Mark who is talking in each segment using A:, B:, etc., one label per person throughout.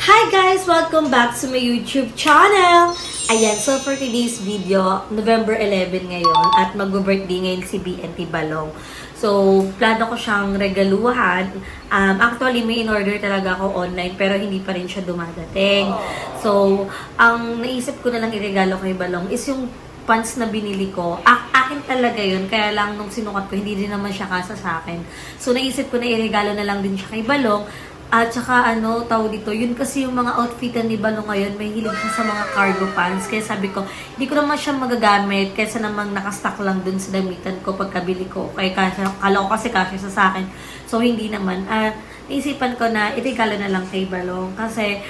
A: Hi guys! Welcome back to my YouTube channel! Ayan, so for today's video, November 11 ngayon at mag-birthday ngayon si BNT Balong. So, plano ko siyang regaluhan. Actually, may in-order talaga ako online pero hindi pa rin siya dumadating. So, ang naisip ko na lang iregalo kay Balong is yung pants na binili ko. Akin talaga yun. Kaya lang nung sinukat ko, hindi din naman siya kasa sa akin. So, naisip ko na iregalo na lang din siya kay Balong. At saka tawag dito, yun kasi yung mga outfitan ni Balong ngayon, may hilig siya sa mga cargo pants. Kaya sabi ko, hindi ko naman siya magagamit kaysa namang nakastock lang dun sa damitan ko pagkabili ko. Kaya kala ko kasi kasya sa akin. So, hindi naman. Naisipan ko na iregalo na lang kay Balong. Kasi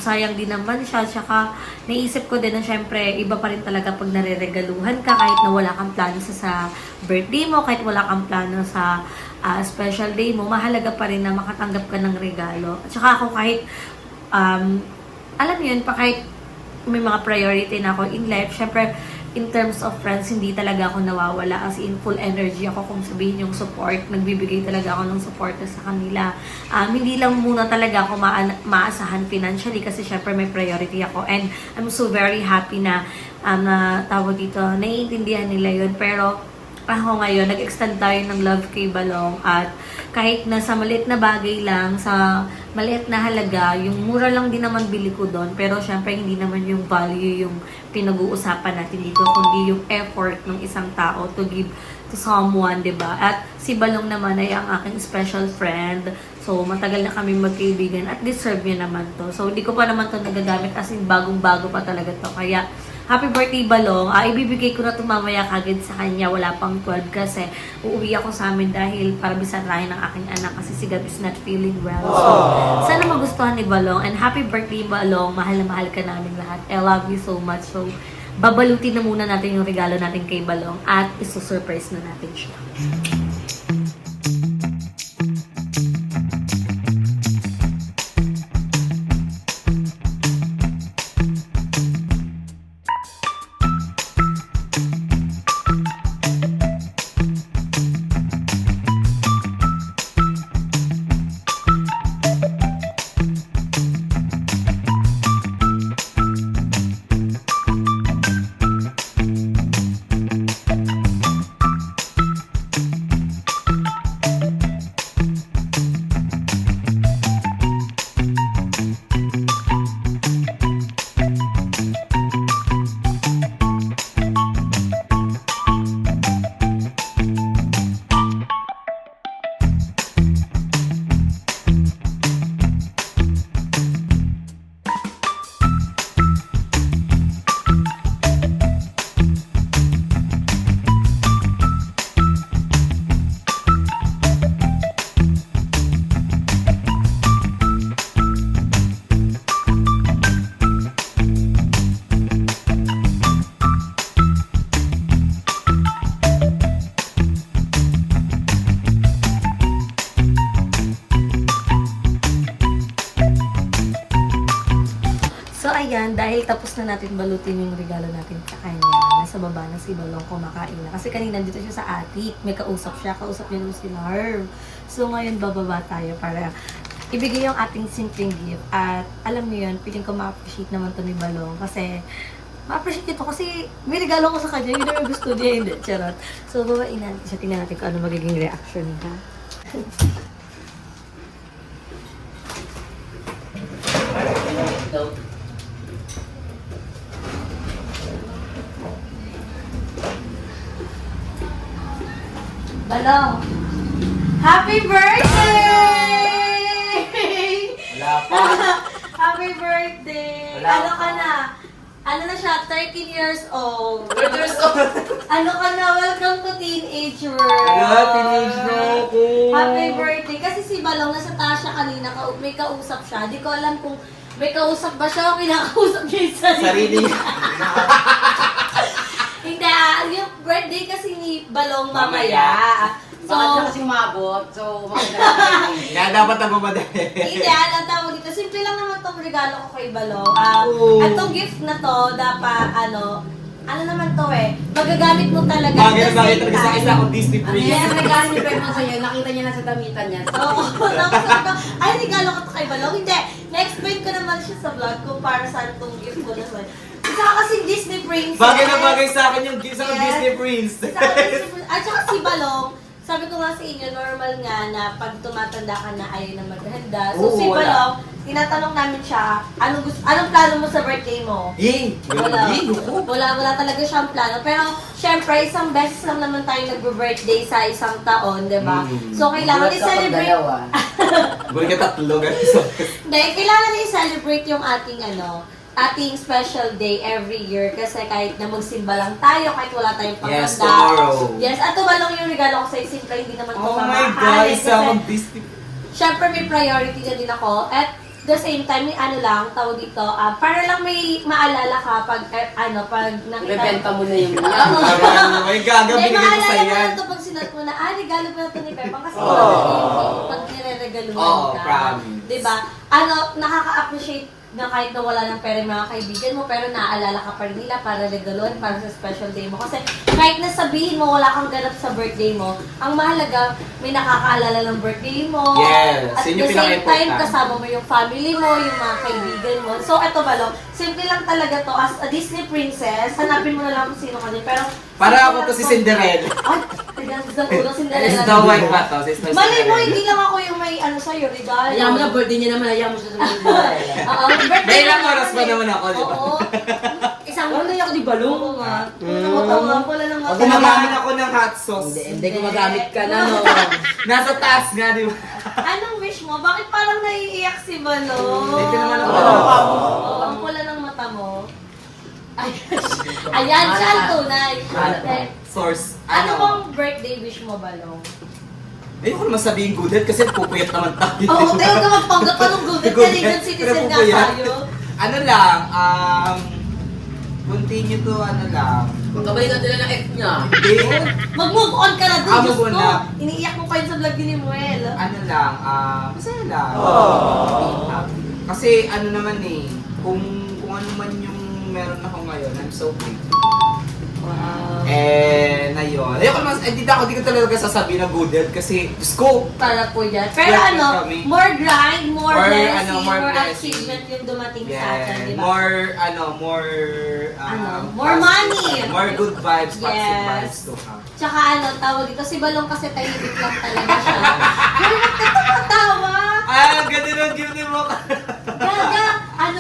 A: sayang din naman siya. Tsaka naisip ko din na syempre, iba pa rin talaga pag nare-regaluhan ka kahit na wala kang plano sa birthday mo, kahit wala kang plano sa special day mo, mahalaga pa rin na makatanggap ka ng regalo. At saka ako kahit, alam yun, kahit may mga priority na ako in life, syempre, in terms of friends, hindi talaga ako nawawala. As in, full energy ako kung sabihin yung support. Nagbibigay talaga ako ng support sa kanila. Hindi lang muna talaga ako maasahan financially kasi syempre may priority ako. And I'm so very happy na tawag dito, naiintindihan nila yun. Pero ako ngayon, nag-extend tayo ng love kay Balong at kahit na sa maliit na bagay lang, sa maliit na halaga, yung mura lang din naman bili ko doon, pero syempre hindi naman yung value yung pinag-uusapan natin dito, kundi yung effort ng isang tao to give to someone, diba? At si Balong naman ay ang aking special friend, so matagal na kami magkaibigan at deserve niya naman to. So hindi ko pa naman to nagagamit as in bagong-bago pa talaga to, kaya happy birthday, Balong. Ibibigay ko na ito mamaya kagad sa kanya. Wala pang 12 kasi uuwi ako sa amin dahil para bisarahin ng aking anak kasi si Gab is not feeling well. So, sana magustuhan ni Balong. And happy birthday, Balong. Mahal na mahal ka namin lahat. I love you so much. So, babalutin na muna natin yung regalo natin kay Balong at isusurprise na natin siya. Ayan, dahil tapos na natin balutin yung regalo natin sa kanya, nasa baba na si Balong kumakain na. Kasi kanina dito siya sa attic, may kausap siya, kausap niya nung si Larv. So ngayon bababa tayo para ibigay yung ating simpleng gift. At alam niyo yun, piling ko ma-appreciate naman to ni Balong kasi ma-appreciate ito kasi may regalo ko sa kanya, yun yung gusto niya, hindi, charot. So babain natin siya, tingnan natin kung ano magiging reaction niya. Balong, happy birthday!
B: Wala pa.
A: Happy birthday!
B: Wala
A: Ano
B: pa.
A: ka na? Ano na siya? 13 years old.
B: 13 years old.
A: Ano ka na? Welcome to teenage world.
B: Yeah, teenage na ako.
A: Happy birthday. Kasi si Balong, nasa taas siya kanina, may kausap siya. Di ko alam kung may kausap ba siya o kinakausap niya yung sarili
B: Sarili.
A: niya. Hindi, yung birthday kasi ni Balong mamaya. So,
C: Bakit na kasi umabot? So, maganda.
B: Kaya dapat na bumadali.
A: hindi, ang tawag dito. Simple lang naman tong regalo ko kay Balong. At tong gift na to, dapat, ano naman to magagamit mo talaga.
B: Bagay na bagay talaga sa isa akong Disney
C: Ano
B: princess.
C: yan, regalo ni Bermo sa'yo, nakita niya na sa damitan niya.
A: Oo, tapos sabi ko, ay, regalo ko to kay Balong. Hindi, na-explain ko naman siya sa vlog kung para saan itong gift ko na sa'yo. Isa kasi Disney Princess.
B: Bagay na bagay sa akin yung gift sa
A: Yes.
B: Disney Prince.
A: Isa ka Disney Princess. At saka si Balong, sabi ko nga sa inyo, normal nga na pag tumatanda ka na ayaw na maghanda. So
B: Oo,
A: si
B: wala.
A: Balong, tinatanong namin siya, anong plano mo sa birthday mo?
B: Yay!
A: Wala.
B: Yay! Naku.
A: Wala talaga siyang plano. Pero, syempre, isang beses lang naman tayo nagbe-birthday sa isang taon, di ba?
B: Mm.
A: So, kailangan i-celebrate.
B: Buli ka tatlo, guys.
A: Hindi, kailangan i-celebrate yung ating special day every year. Kasi kahit na magsimba lang tayo, kahit wala tayong paghanda.
B: Yes, tomorrow.
A: Yes, at tumalong yung regalo ko sa'yo. Simple, hindi naman ko
B: Oh my
A: mamahal.
B: God, isa akong Disney.
A: Syempre, may priority na din ako. At the same time, may tawag dito, para lang may maalala ka pag nakita.
C: Ibebenta mo na yung
B: Oh my God,
A: Hindi,
B: binigay ko
A: maalala
B: sa'yo
A: mo na
B: yan.
A: ito pag sinuot mo na, regalo pa ito ni Pepang kasi
B: Oh.
A: pag nire-regaluhan
B: Oh,
A: ka.
B: promise.
A: Diba? Nakaka-appreciate na kahit na wala ng pera yung mga kaibigan mo, pero naaalala ka pa rin nila para regaluhan, para sa special day mo. Kasi kahit na sabihin mo wala kang ganap sa birthday mo, ang mahalaga, may nakakaalala ng birthday mo.
B: Yes,
A: At
B: yun
A: the
B: yung
A: same time,
B: pinaka-important.
A: kasama mo yung family mo, yung mga kaibigan mo. So, eto Balong, simple lang talaga to. As a Disney princess, hanapin mo na lang kung sino ka din. Pero,
B: Para ako to si Cinderella.
A: Ay, tigang sa ulo,
B: Is
A: Cinderella.
B: the white ba to? Si Snow
A: Mali mo,
B: Cinderella.
A: hindi lang ako yung may sa'yo, regalo.
C: Ayaw mo na birthday niya naman, ayaw mo siya sa mga
A: Oo, birthday
B: May ilang
A: mo
B: oras
A: naman
B: pa
A: eh.
B: naman ako, di ba?
A: Oo. Isang
C: Wala ako di balong.
A: Oo nga. Tama, wala nang mata.
B: Gumagamit ako ng hot sauce.
C: Hindi gumagamit ka na, no?
B: Nasa taas nga, di ba?
A: Anong wish mo? Bakit parang naiiyak si Balong?
B: Ito naman ako.
A: Oo, ang pula ng mata mo. Ayan siya ang tunay. Eh,
B: Source.
A: Ano bang birthday wish mo, Balong?
B: Ayoko naman sabihin good health kasi pupuyat naman tayo.
A: Oo, tayo ka magpanggap pa ng good
B: Good
A: Canadian
B: health,
A: citizen
B: pero
A: nga
B: pupuyat.
A: tayo.
B: Ano lang, continue to ano lang.
C: Kabalikan nila ng ex niya.
B: Hindi.
A: Mag-move on ka na dun,
B: Ah,
A: Diyos
B: move on
A: ko.
B: na.
A: Iniiyak mo pa yun sa vlog ni Muel.
B: Ano lang, masaya lang. Being happy. Kasi ano naman eh, kung ano man yung meron ako ngayon, I'm so grateful.
A: Wow.
B: Na yun. Ayoko naman, di ko talaga sasabihin na good health kasi, Diyos ko,
A: Para po yan. Pero
B: Yes,
A: ano,
B: kami.
A: more grind, more
B: More,
A: blessing,
B: more
A: more
B: blessing.
A: achievement yung dumating sa atin, di ba? More money.
B: More good vibes, positive
A: Yes.
B: vibes to have.
A: Tsaka tawag dito, si Balong kasi tahimik lang talaga siya. Pero ba't ka tumatawa?
B: Ah, ganda ng gift ni mo.
A: Gaga,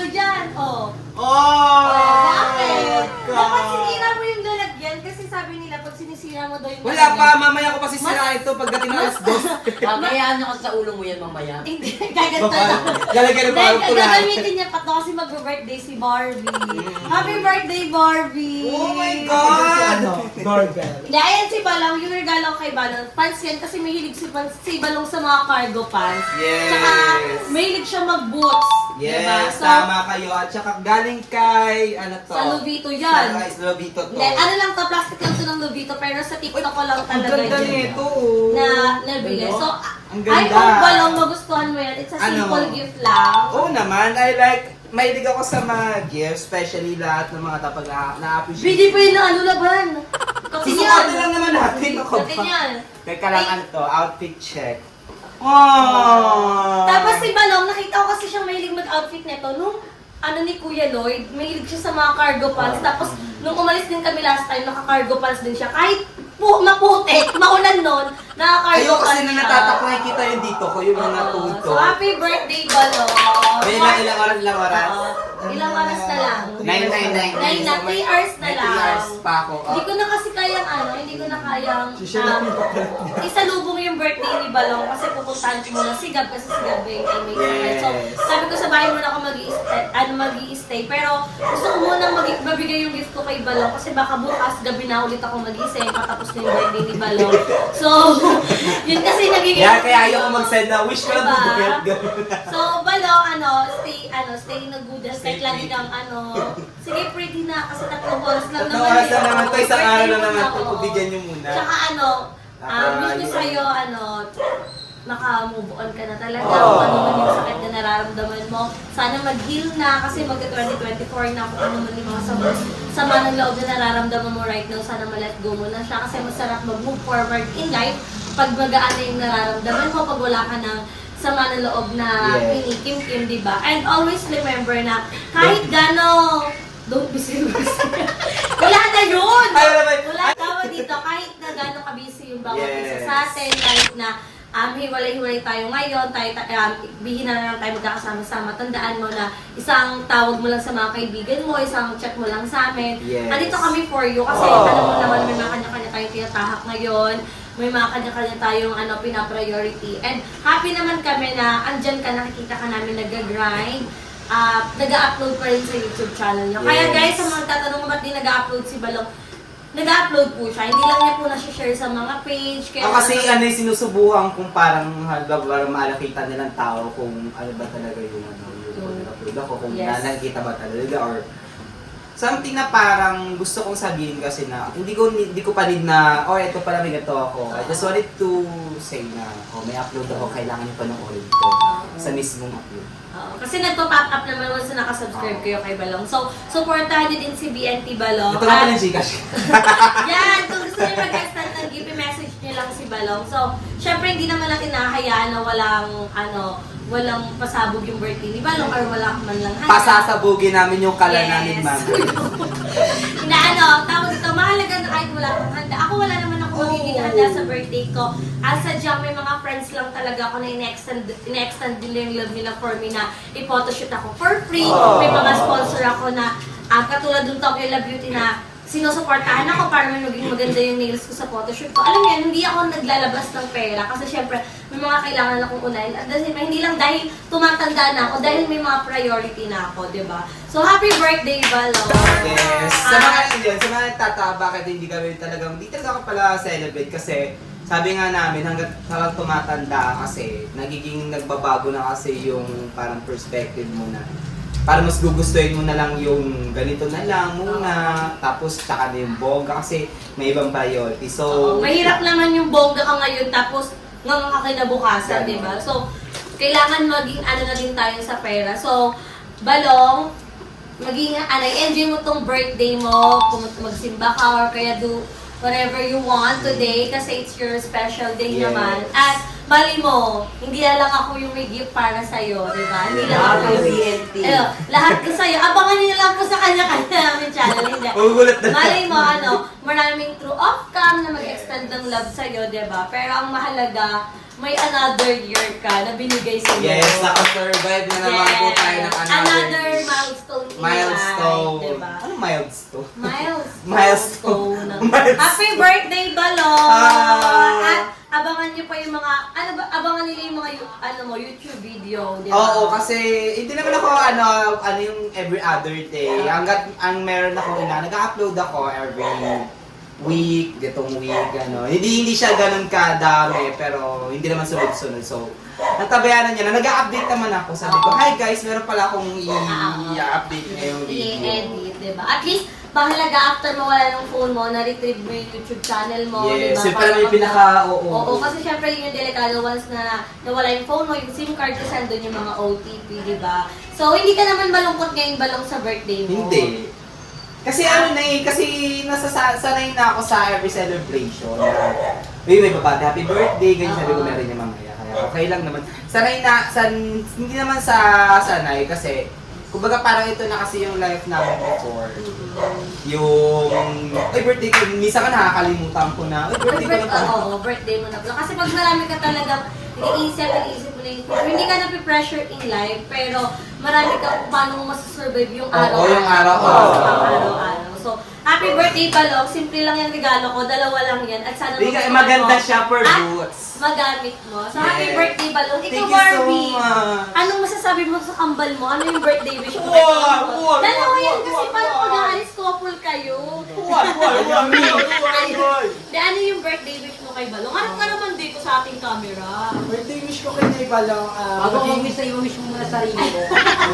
A: dyan? Oh.
B: God.
A: Bakit? Dapat sinira mo yung lalagyan kasi sabi nila pag sinisira mo daw yung
B: Wala pa, mamaya ko pa sisirain ito pagdating ng alas 2.
C: Mamaya ano ka sa ulo mo yan mamaya.
A: Hindi, gaganto lang.
B: Lalagyan ng parang tulan.
A: Gagamitin niya pa to kasi mag-birthday si Barbie. Happy birthday, Barbie!
B: Oh my God!
D: Doorbell.
A: Hindi, ayan si Balong, yung regalo ko kay Balong. Pants yan kasi mahilig si Balong sa mga cargo pants.
B: Yes.
A: Tsaka mahilig siya mag-boots.
B: Yes,
A: diba? So,
B: tama kayo. At saka galing kay, ano to?
A: Sa Lovito yan.
B: Sa Lovito to.
A: Hindi, ano lang to, plastic lang to ng Lovito, pero sa TikTok ko lang
B: Ang
A: talaga
B: ganda
A: yun.
B: nito. Oh.
A: Na nabili. So,
B: Ang
A: I
B: ganda.
A: hope Balong magustuhan mo yan. It's a
B: Ano?
A: simple gift lang.
B: Oo naman, mahilig ako sa mga gifts, especially lahat ng mga tapag na-appreciate.
A: Pwede pa yun na laban. Kasi
B: Susukatin lang naman natin ako
A: Kasi yan.
B: Teka lang ano to, outfit check. Oh!
A: Tapos si Balong, nakita ko kasi siyang mahilig mag-outfit nito nung ni Kuya Lloyd, mahilig siya sa mga cargo pants. Tapos nung umalis din kami last time, naka-cargo pants din siya. Kahit maputik, maulan nun, naka-cargo
B: Ayoko kasi
A: pants
B: na
A: siya.
B: natatak nakikita yung dito ko, yung mga
A: Oo.
B: tuhod ko.
A: So happy birthday, Balong!
B: May ilang oras?
A: Ilang oras na lang?
B: 9
A: 9 na, 3 hours na lang.
B: 3 hours pa ako.
A: Hindi ko na kasi kayang hindi ko na kayang isalubong yung birthday ni Balong kasi pupuntahan ko muna si Gab kasi si Gab yung may sakit. So,
B: Yes.
A: sabi ko sa bahay muna ako mag-i-stay. Pero gusto ko munang mabigay yung gift ko kay Balong kasi baka bukas gabi na ulit ako mag-i-stay patapos na yung birthday ni Balong. So, yun kasi nagiging...
B: Kaya ayaw ko mag-send na wish ko lang
A: Diba?
B: good.
A: So, Balong, stay in a good health.
B: Stay
A: Kahit lagi
B: pretty.
A: kang sige, pretty na kasi 3 oras lang
B: Tatlong
A: naman.
B: oras lang naman to, isang araw lang
A: Birthday mo
B: naman
A: na,
B: to,
A: oo.
B: pabigyan nyo muna.
A: Tsaka wish ko
B: Ayun.
A: sa'yo, maka-move on ka na talaga. Kung ano man yung sakit na nararamdaman mo. Sana mag-heal na kasi magka-2024 na kung ano man yung mga sama ng loob na nararamdaman mo right now. Sana ma-let go mo na siya kasi masarap mag-move forward in life pag magaan na yung nararamdaman mo, pag wala ka ng sama ng loob na
B: Yes.
A: kinikim-kim, di ba? And always remember na kahit gano, don't be serious. Wala na yun!
B: Ay, wala ba?
A: Wala tawag dito, kahit na gano'ng kabisi yung bawat isa
B: Yes.
A: sa atin, kahit na hiwalay-hiwalay tayo ngayon, bihina na lang tayo magkakasama-sama. Tandaan mo na isang tawag mo lang sa mga kaibigan mo, isang chat mo lang sa amin.
B: Yes.
A: Andito kami for you kasi
B: Oh.
A: alam mo naman may mga kanya-kanya tayong tinatahak ngayon. May mga kanya-kanya tayong pina-priority. And happy naman kami na andyan ka, nakikita ka namin nag-grind. Nag-upload pa rin sa YouTube channel niyo. Kaya
B: Yes.
A: guys, sa mga tatanong ba't di nag-upload si Balong, nag-upload po siya. Hindi lang niya po na-share sa mga page. Kaya
B: Kasi ano yung sinusubukan kung parang para malakitan nilang tao kung ano ba talaga yung upload ako, kung
A: Yes.
B: nakikita ba talaga or something na parang gusto kong sabihin kasi na hindi ko pa need na ito pala may ganito ako. I just wanted to say na may upload ako, kailangan niyo panoorin ko sa mismong upload.
A: Kasi nagpo-pop up naman once na nakasubscribe kayo kay Balong. So, supportahan niyo din si BNT Balong.
B: Ito nga pala yung Gcash.
A: Yan! Kung gusto niyo mag-extend ng gift, message niyo lang si Balong. So, syempre hindi naman natin nahahayaan na walang pasabog yung birthday ni Balong or wala man lang handa.
B: Pasasabugin namin yung kala namin, ma'am.
A: Tawag ito, mahalaga na kahit wala kang handa. Ako wala naman ako magiging handa sa birthday ko. Sadyang may mga friends lang talaga ako na ine-extend nila yung love nila for me na i-photoshoot ako for free. May mga sponsor ako na katulad ng Tokyo Love Beauty na sinusuportahan ako para maging maganda yung nails ko sa photoshoot ko. Alam mo yan, hindi ako naglalabas ng pera kasi syempre may mga kailangan akong unahin. At hindi lang dahil tumatanda na ako, dahil may mga priority na ako, di ba? So, happy birthday, Balong!
B: Yes. Sa mga nagtataka bakit hindi talaga ako pala celebrate kasi sabi nga namin hanggang tumatanda kasi nagiging nagbabago na kasi yung parang perspective mo na para mas gugustuhin mo na lang yung ganito na lang muna, tapos tsaka na yung bongga kasi may ibang priority. So,
A: mahirap naman yung bongga ka ngayon tapos nga kinabukasan, di ba? So, kailangan maging na din tayo sa pera. So, Balong, maging enjoy mo tong birthday mo, magsimba ka or kaya do whatever you want today kasi it's your special day
B: Yes.
A: naman. At mali mo, hindi na lang ako yung may gift para sa'yo, di ba? Hindi lang ako yung
C: BNT.
A: lahat ko sa'yo. Abangan niyo na lang po sa kanya-kanya namin channel. Hindi.
B: magugulat na.
A: Malay mo, maraming true off-cam na mag-extend ng love sa'yo, di ba? Pero ang mahalaga, may another year ka na binigay sa'yo.
B: Yes, naka-survive na naman po tayo ng
A: another milestone in
B: milestone.
A: life, di ba?
B: Ano milestone?
A: Milestone.
B: Milestone.
A: Happy birthday, Balong!
B: Ah.
A: At abangan niyo pa yung mga, abangan nila yung mga, YouTube video, di ba?
B: Oo, kasi hindi naman ako yung every other day. Hanggat ang meron ako nag-upload ako every week, ditong week, Hindi siya ganun kadami, pero hindi naman sunod-sunod. So, natabayanan niya na nag-update naman ako. Sabi ko, hi guys, meron pala akong i-update ngayong video.
A: I-edit, di ba? At least, mahalaga after mawala ng phone mo, na-retrieve mo yung YouTube channel mo,
B: Yes,
A: di ba?
B: yun pala may
A: Oo, kasi syempre yun yung delikado once na nawala yung phone mo, yung SIM card kasi andun yung mga OTP, di ba? So, hindi ka naman malungkot ngayon Balong sa birthday mo.
B: Hindi. Kasi kasi sanay na ako sa every celebration. May babati, happy birthday, ganyan sabi ko meron niya mamaya. Kaya okay lang naman. Hindi naman sanay kasi kumbaga parang ito na kasi yung life namin before. Yung, birthday ko, minsan ka nakakalimutan ko na, birthday ko na pala.
A: Oo, birthday mo na pala. Kasi pag marami ka talagang iniisip mo na yung future, hindi ka na-pressure in life, pero marami ka kung paano mo masusurvive yung araw-araw.
B: Oo, yung araw-araw.
A: So, happy birthday, Balong. Simple lang yung regalo ko. Dalawa lang yan. At sana
B: Maganda siya for boots.
A: magamit mo. So, happy
B: Yes.
A: birthday, Balong. Ikaw,
B: Thank you so
A: Barbie.
B: much.
A: Anong masasabi mo sa kambal mo? Ano yung birthday wish mo?
B: Wow!
A: Dalawa yan kasi paano pag aalis couple kayo? Ano yung birthday wish mo kay Balong? Harap ka naman dito sa ating camera.
D: Birthday wish ko kay Nay Balong,
C: Bago mo wish sa'yo, wish mo muna sarili mo.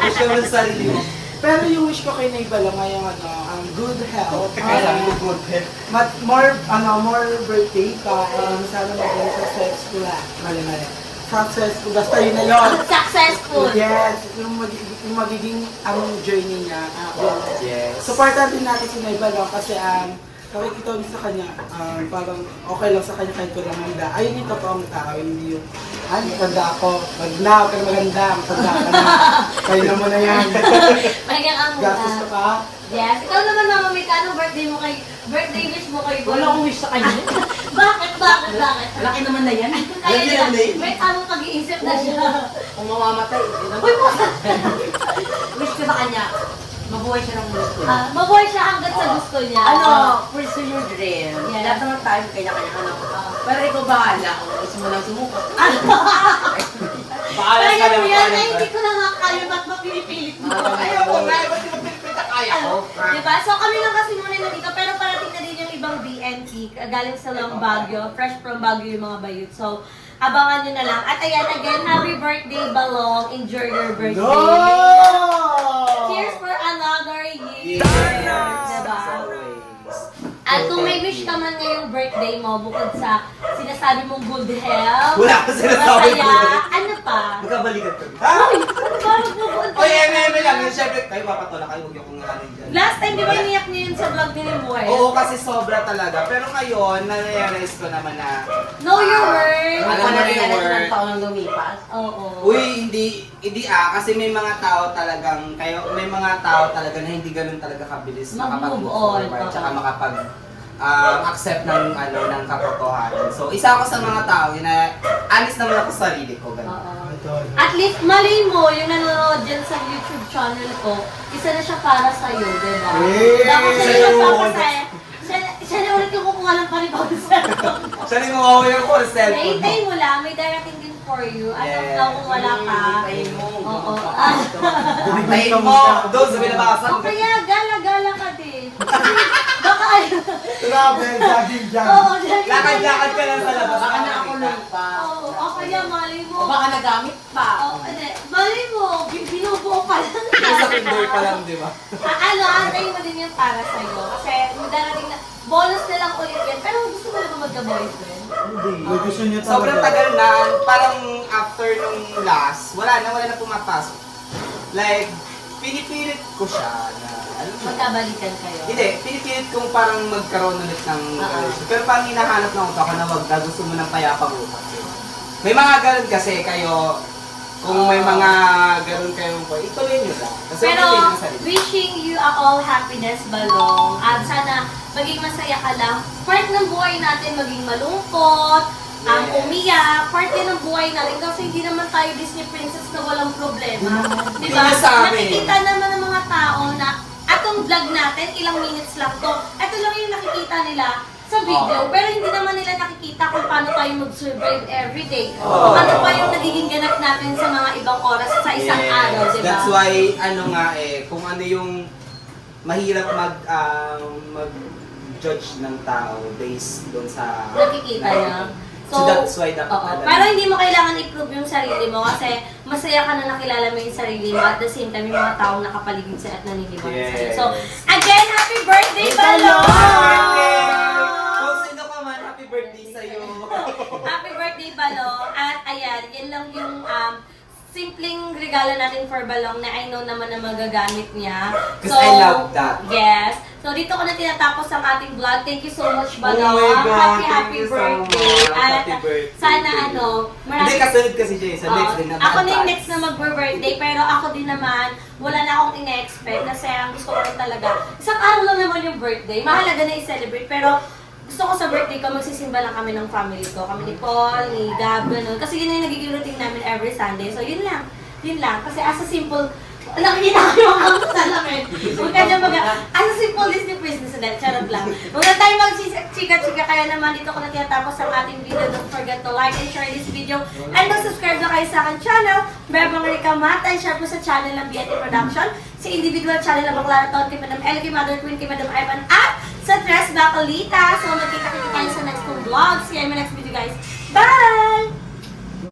B: Wish ko naman sa sarili mo.
D: pero yung wish ko kay Nay Balong ngayong good health.
B: Kaya sabi ko good health.
D: More birthday pa, and sana maging successful mali. Successful, basta yun na yun.
A: Successful.
D: Yes, yung magiging journey niya.
B: Yes.
D: Supportan din natin si Nay Balong kasi nakikita mo sa kanya, parang okay lang sa kanya kahit ko lang handa. Ayun yung totoong tao, hindi yung, maganda ako. Maganda, pero maganda, matanda ka na. Kaya mo na yan.
A: Pahinga ka muna.
D: Gastos ka pa.
A: Yes. Ikaw naman, Mama Mika, anong birthday wish mo kay
C: Wala akong wish sa kanya.
A: Bakit?
C: Laki naman na yan.
A: Kaya
B: Lagi yan, eh.
A: may tamang pag-iisip na siya.
C: Kung mamamatay,
A: Uy,
C: wish ko sa kanya, mabuhay siya ng gusto.
A: mabuhay siya hanggat sa gusto niya.
C: Pursue your dream.
A: Yes.
C: Lahat naman tayo, kanya-kanya Pero ikaw bahala kung gusto mo lang sumuko.
B: Bahala ka
A: Kaya
B: lang,
A: mo yan,
B: bahala
A: ay
B: ka.
A: hindi ko na nga kaya ba't mapinipilit mo.
B: Ayaw ko nga, ba't di ba pinipita kaya ko?
A: Diba? So kami lang kasi muna nandito, pero parating na din yung ibang BNT, galing sa Long Baguio, fresh from Baguio yung mga bayut. So, abangan nyo na lang. At ayan, again, happy birthday, Balong. Enjoy your birthday.
D: No!
A: Cheers for another year.
B: Yes.
A: Diba?
B: As always.
A: At kung may wish ka man ngayong birthday mo, bukod sa sinasabi mong good health,
B: Wala akong sinasabi
A: masaya,
B: good health.
A: ano pa?
B: Magkabalikan kami. Ha?
A: Uy, ano ba? Magbubuon
B: Oy, eme lang yun. Siyempre, kayo papatola kayo. Huwag yung kung ano dyan.
A: Last time, di ba iniyak niyo yun sa vlog ni Limuel?
B: Oo, kasi sobra talaga. Pero ngayon, na-realize ko naman na,
A: Know your worth.
B: Alam mo na yung word.
C: Ng taon ng lumipas.
A: Oo.
B: uy, hindi kasi may mga tao talagang, may mga tao talaga na hindi ganun talaga kabilis
A: Mag-move
B: makapag-move
A: on.
B: forward, tsaka
A: Oo.
B: makapag accept ng katotohanan. So, isa ako sa mga tao na honest naman ako sa sarili ko. Ganun.
A: Oo. At least, mali mo, yung nanonood dyan sa YouTube channel ko, isa na siya para sa'yo, diba?
D: Hey!
A: Dapat siya na siya papasaya. Siya na ulit yung kukuha ng panibang cellphone.
B: Siya rin mawawala ko sa cellphone mo.
A: Naitay mo lang, may darating din for you. At
B: Yes.
A: ikaw kung wala ka.
C: Hintayin mo.
A: Oo.
B: Tayin mo! Doon sa binabasan.
A: O kaya, gala-gala ka din. Baka
D: Travel, jogging,
A: Oo,
D: jogging.
B: Lakad-lakad ka lang sa labas.
C: Baka na ako lang pa.
A: Oo, o kaya mali mo.
C: O baka nagamit pa.
A: Oo, hindi. Mali mo, binubuo pa lang.
B: Sa Tinder pa lang, di ba?
A: Antayin mo din yung para sa'yo. Kasi may darating na, bonus na lang ulit yan. Pero gusto mo na ba magka-boyfriend?
D: Hindi, gusto niya talaga.
B: Sobrang tagal na, parang after nung last, wala na pumapasok. Like, pinipilit ko siya na, alam mo,
A: Magkabalikan kayo.
B: hindi, pinipilit kong parang magkaroon ulit ng relasyon. Pero parang hinahanap lang ako na wag na gusto mo ng payapang utak. May mga ganun kasi kayo, kung may mga ganun kayong boy, ituloy nyo lang. Kasi
A: Pero,
B: okay din sa sarili.
A: wishing you all happiness, Balong. At sana, maging masaya ka lang. Part ng buhay natin maging malungkot,
B: Yes.
A: umiyak, part din ng buhay natin. Kasi hindi naman tayo Disney princess na walang problema. Di ba?
B: Hindi sa amin.
A: Nakikita naman ng mga tao na, atong vlog natin, ilang minutes lang to. Ito lang yung nakikita nila sa video, pero hindi naman nila nakikita kung paano tayo mag-survive everyday.
B: Oo.
A: Ano pa yung nagiging ganap natin sa mga ibang oras sa isang
B: Yes.
A: araw, di ba?
B: That's why, kung ano yung mahirap mag-judge ng tao based doon sa...
A: Nakikita niya.
B: So that's why dapat
A: oo.
B: alam.
A: Pero hindi mo kailangan i-prove yung sarili mo kasi masaya ka na nakilala mo yung sarili mo at the same time yung mga taong nakapaligid sa at naniniwala sa'yo.
B: Yes.
A: So, again, happy birthday,
B: Happy
A: Balong!
B: birthday! Kung sino ka man, happy birthday sa'yo.
A: Happy birthday, Balong! At ayan, yan lang yung simpleng regalo natin for Balong na I know naman na magagamit niya.
B: 'Cause I love that.
A: Yes. So, dito ko na tinatapos ang ating vlog. Thank you so much, Balong.
B: Oh my God,
A: Happy
B: thank you so
A: birthday.
B: much.
A: At
B: Happy birthday.
A: sana
B: Hindi, kasunod kasi siya sa next din na
A: ako na yung
B: advance.
A: next na mag-birthday, pero ako din naman, wala na akong ina-expect kasi ang gusto ko rin talaga. Isang araw lang naman yung birthday, mahalaga na i-celebrate, pero gusto ko sa birthday ko, magsisimba lang kami ng family ko. Kami ni Paul, ni Gab, gano'n. Kasi yun yung nagiging routine namin every Sunday. So yun lang. Yun lang. Kasi as a simple, nakikita ko yung mga salamin. Huwag ka dyan as a simple Disney princess na charot lang. Huwag na tayo mag-chika-chika. Kaya naman dito ko na tinatapos ang ating video. Don't forget to like and share this video. And mag-subscribe na kayo sa aking channel. Bebang Rica Mata. And share po sa channel ng BNT Production. Sa individual channel ng Baklara Todd, kay Madam Elle, kay Mother Queen, kay Madam Ivan, at sa Tres Bacolita. So magkita-kita tayo sa next kong vlogs. See you in my next video, guys. Bye!